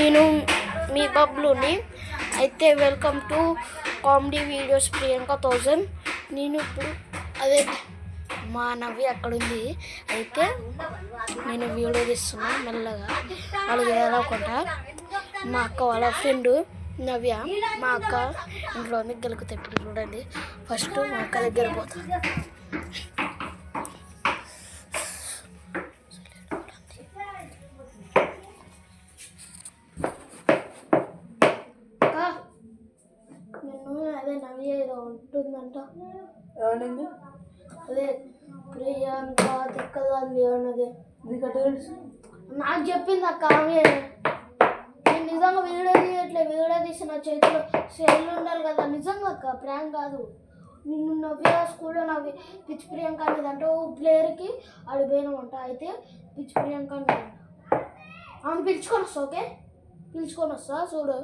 నేను మీ బబ్లుని. అయితే welcome to comedy videos Priyanka 1000. నేను ఇప్పుడు అదే మా నవ్య అక్కడ ఉంది. అయితే నేను వీడియో తీస్తున్నా మెల్లగా, వాళ్ళకి తెలవకుండా. మా అక్క వాళ్ళ ఫ్రెండ్ నవ్య, మా అక్క ఇంట్లో ఉంది. గెలుకుతా ఇప్పుడు చూడండి. ఫస్ట్ మా అక్క దగ్గర పోతా. అదే నవ్య ఏదో ఉంటుందంట. ఏమనింది? అదే ప్రియాంక తిక్కదండి అన్నది. నాకు చెప్పింది అక్క. ఆమె నేను నిజంగా వీడియో తీయట్లే, వీడియో తీసి నా చేతిలో సెల్ ఉండాలి కదా. నిజంగా అక్క, ప్రాంక్ కాదు. నిన్ను నవ్య స్కూల్లో నవ్వి పిచ్చి ప్రియాంక అనేదంటే ఓ ప్లేయర్కి అడిపోయినామంట. అయితే పిచ్చి ప్రియాంక అనేదంట. ఆమె పిలుచుకొని వస్తా, ఓకే? పిలుచుకొని వస్తా చూడు.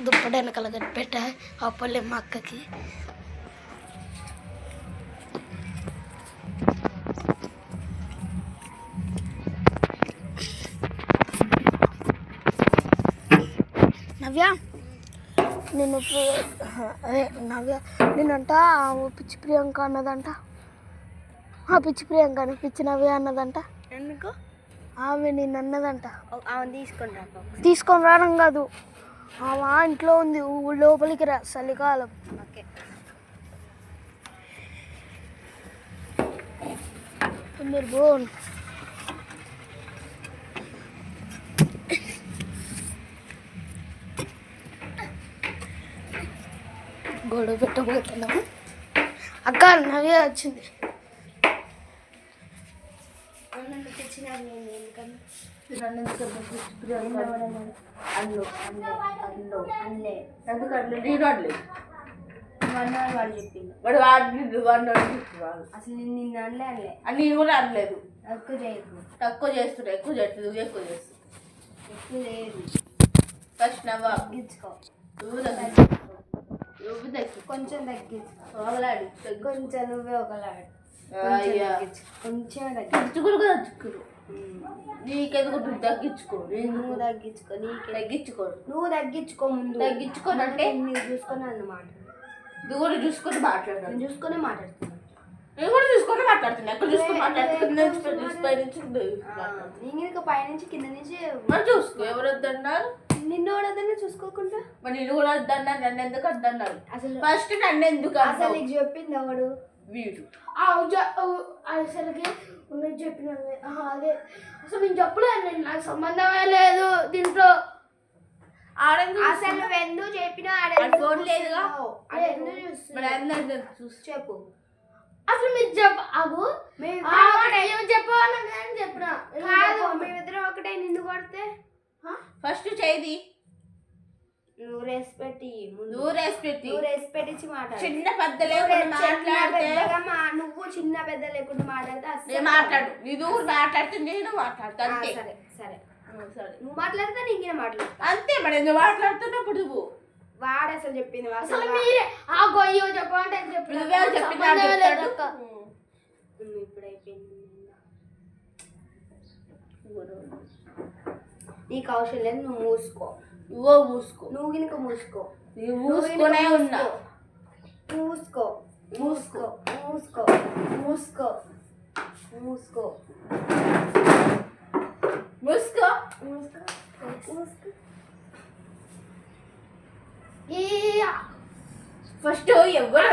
దుప్పటి వెనకాల కనిపెట్టా అప్పలే మా అక్కకి. నవ్య నేను అదే నవ్య నేనంట పిచ్చి ప్రియాంక అన్నదంట. పిచ్చి ప్రియాంక అని పిచ్చి నవ్య అన్నదంట. ఎందుకు? ఆమె నేను అన్నదంట. ఆమె తీసుకొని రావడం కాదు, ఆమె ఇంట్లో ఉంది, లోపలికి రా, చలికాలం. ఓకే, మీరు బాగుంది. గొడవ పెట్టబోతున్నాము. అక్క నవ్య వచ్చింది. వాడు వాడు అసలు నిన్ను అనలే నేను కూడా అనలేదు. తక్కువ చేస్తున్నా, ఎక్కువ చేయట్లేదు. ఎక్కువ చేస్తు ఎక్కువ లేదు. ఫస్ట్ తగ్గించుకో, కొంచెం తగ్గించుకో. ఒకలాడు కొంచెం నువ్వే ఒకలాడు కొంచెం తగ్గించుకురు. నీకెందుకు తగ్గించుకో, నువ్వు తగ్గించుకో, నీకు తగ్గించుకో, నువ్వు తగ్గించుకో. ముందు తగ్గించుకోనంటే నువ్వు చూసుకొని అన్నమాట. నువ్వు కూడా చూసుకొని మాట్లాడు. నేను చూసుకొని మాట్లాడుతున్నా, నేను కూడా చూసుకొని మాట్లాడుతున్నా. ఎక్కడ చూసుకొని మాట్లాడుతున్నా? నేను పైనుంచి కింద నుంచి మరి చూసుకో. ఎవరు వద్దన్నారు? నిన్ను కూడా వద్దన్నా చూసుకోకుండా. మరి నిన్ను కూడా వద్దన్నా, నన్ను ఎందుకు వద్దన్నారు? అసలు ఫస్ట్ నన్ను ఎందుకు అసలు నీకు చెప్పింది ఎవడు? వీడు. అసలుకి ఉన్నది చెప్పిన అదే అసలు నేను చెప్పలేదు. నాకు సంబంధమే లేదు దీంట్లో. అసలు నువ్వు ఎందుకు చెప్పినా చెప్పు. అసలు మీరు చెప్పు చెప్పాలని చెప్పిన కాదు. మేమిద్దరం ఒకటే. నిన్ను కొడితే ఫస్ట్ చేయి. నువ్వు రెస్పెక్ట్ ఇచ్చి మాట్లాడు. చిన్న పెద్ద లేకుండా నువ్వు చిన్న పెద్ద లేకుండా మాట్లాడితే మాట్లాడు. నువ్వు మాట్లాడితే నేను మాట్లాడతా. అంతే. సరే సరే సరే, నువ్వు మాట్లాడితే నేను మాట్లాడతా. అంతే. మరి నువ్వు మాట్లాడుతున్నప్పుడు నువ్వు వాడు అసలు చెప్పింది అసలు మీరే ఆ గొయ్యో చెప్పంటే ఇప్పుడు అయిపోయింది. నీకు అవసరం లేదు. నువ్వు మూసుకో. నువ్వు గినక మూసుకో. మూసుకొనే ఉన్నా. మూసుకో మూసుకో మూసుకో మూసుకో మూసుకో మూసుకో మూసుకో. ఫస్ట్ ఎవరు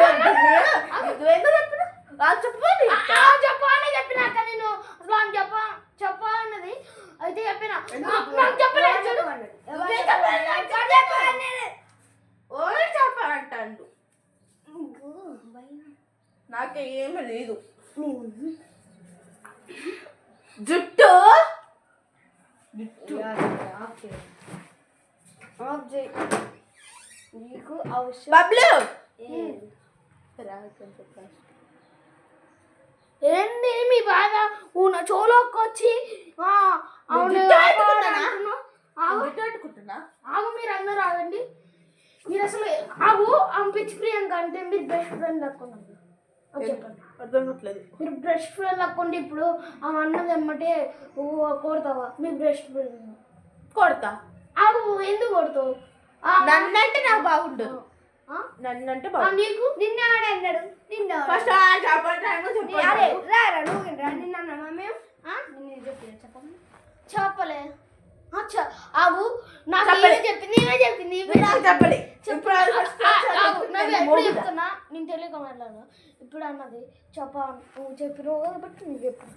చెప్పని చెప్పినాక నేను చెప్పన్నది అయితే చెప్పిన చెప్పాలంటాడు. నాకేమీ లేదు. జుట్టు నీకు అవసరం. బబ్లు ఏంది మీ బాధ? చోలోకి వచ్చి ఆగు. మీరు అందరూ ఆగండి. మీరు అసలు ఆగు. పిచ్చి ప్రియాంక అంటే మీరు బెస్ట్ ఫ్రెండ్ అనుకున్నాను. చెప్పండి. అర్థం కావట్లేదు. మీరు బెస్ట్ ఫ్రెండ్ అక్కండి. ఇప్పుడు ఆ అన్నది ఎమ్మటే కొడతావా? మీ బెస్ట్ ఫ్రెండ్ కొడతా. ఆగు, ఎందుకు కొడతావు? నన్నంటే నాకు బాగుండదు. నన్నంటే బాగుంది. నీకు నిన్న అన్నాడు. నిన్న ఫస్ట్ చెప్పలే. ఆగు, నాకు చెప్పింది చెప్పలే. ఎప్పుడు చెప్తున్నా నేను తెలియక మాట్లాడు. ఇప్పుడు అన్నది చెప్ప, నువ్వు చెప్పినావు కదా బట్టి నువ్వు చెప్పు.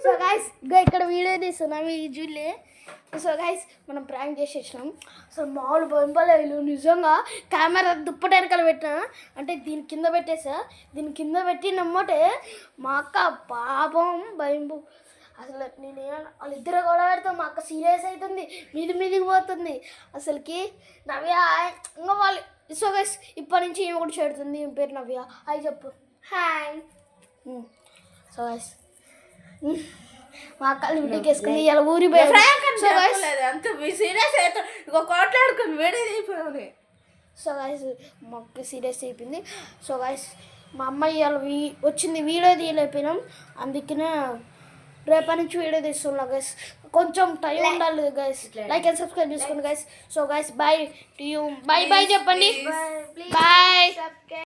సో గైస్ ఇక్కడ వీడియో తీస్తున్నాం ఈ జూలే. సో గైస్ మనం ప్రాంక్ చేసేసినాం. సో మామూలు బొంపలేదు నిజంగా. కెమెరా దుప్పటి వెనకాల పెట్టినా అంటే దీని కింద పెట్టేసా. దీని కింద పెట్టి నమ్మటే మా అక్క పాపం భయం. అసలు నేను వాళ్ళిద్దరు కూడా పెడతాం. మా అక్క సీరియస్ అవుతుంది, మీదికి పోతుంది అసలుకి. నవ్య ఇంకా వాళ్ళు. సో గైస్ ఇప్పటి నుంచి ఏమి కూడా చెడుతుంది. ఏం పేరు నవ్య. హాయ్ చెప్పు. హాయ్. సో గైస్ మా అక్క ఇంటికి వేసుకుంది ఇలా ఊరి సో గైస్ మా అక్క సీరియస్ అయిపోయింది. సో గైస్ మా అమ్మాయి ఇలా వచ్చింది వీడియో తీయలేకపోయినాం. అందుకనే రేపటి నుంచి వీడియో తీస్తున్నాం గైస్. కొంచెం టైం ఉండాలి గైస్. లైక్ అండ్ సబ్స్క్రైబ్ చేసుకోండి guys. So guys bye to you. Bye చెప్పండి. బాయ్.